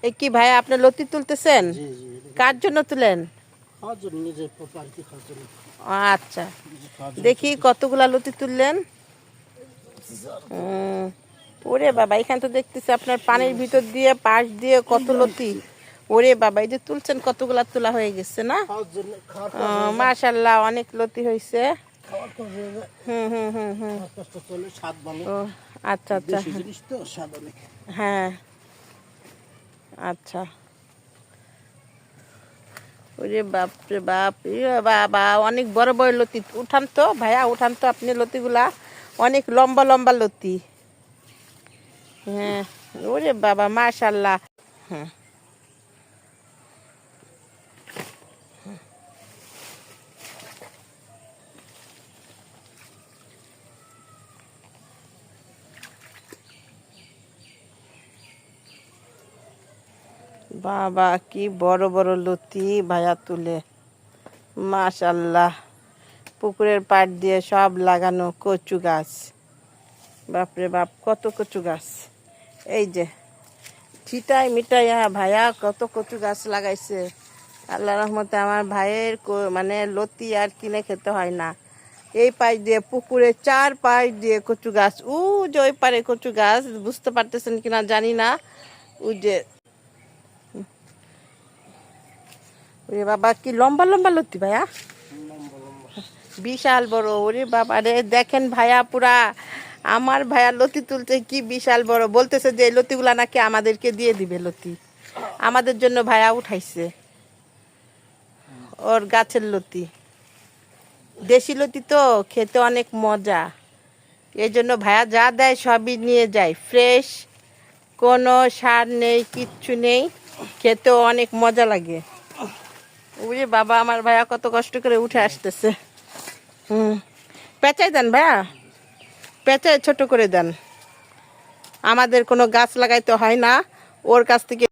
এই কি ভাই আপনি লতি তুলতেছেন? জি জি কার জন্য তুলেন? খাওয়ার জন্য, নিজের বাড়িতে খাওয়ার জন্য। আচ্ছা, দেখি কতগুলা লতি তুললেন। ওরে বাবা, এখানে তো দেখতেছি আপনার পানির ভিতর দিয়ে পাশ দিয়ে কত লতি। ওরে বাবা, এই যে তুলছেন কতগুলা তোলা হয়ে গেছে না? খাওয়ার জন্য, খাওয়ার মাশাআল্লাহ, অনেক লতি হয়েছে। খাওয়ার পর কষ্ট চলে, স্বাদ ভালো। ও আচ্ছা আচ্ছা, দেশি জিনিস তো, স্বাদ অনেক। হ্যাঁ আচ্ছা। ওরে বাপ রে বাপ, বাবা অনেক বড় বড় লতি। উঠান তো ভাইয়া, উঠান তো আপনি লতিগুলা, অনেক লম্বা লম্বা লতি। হ্যাঁ, ওরে বাবা মাশাআল্লাহ। হ্যাঁ, বাবা কি বড় বড় লতি ভাইয়া তুলে, মাশাআল্লাহ। পুকুরের পাড় দিয়ে সব লাগানো কচু গাছ। বাপরে বাপ, কত কচু গাছ। এই যে ছিটাই মিটাই ভাইয়া কত কচু গাছ লাগাইছে। আল্লাহ রহমতে আমার ভাইয়ের মানে লতি আর কিনে খেতে হয় না। এই পাশ দিয়ে পুকুরে চার পাশ দিয়ে কচু গাছ। যে ওই পারে কচু গাছ, বুঝতে পারতেছেন কিনা জানি না। যে ওরে বাবা কি লম্বা লম্বা লতি ভাইয়া, বিশাল বড়। ওরে বাবা রে, দেখেন ভাইয়া পুরা আমার ভাইয়া লতি তুলতে কি বিশাল বড়। বলতেছে যে এই লতিগুলা নাকি আমাদেরকে দিয়ে দিবে লতি, আমাদের জন্য ভাইয়া উঠাইছে ওর গাছের লতি। দেশি লতি তো খেতে অনেক মজা, এই জন্য ভাইয়া যা দেয় সবই নিয়ে যায়, ফ্রেশ, কোনো সার নেই, কিচ্ছু নেই, খেতেও অনেক মজা লাগে। ওরে বাবা, আমার ভাইয়া কত কষ্ট করে উঠে আসতেছে। পেঁচাই দেন ভাইয়া, পেঁচাই ছোট করে দেন, আমাদের কোনো গাছ লাগাইতে হয় না, ওর কাছ থেকে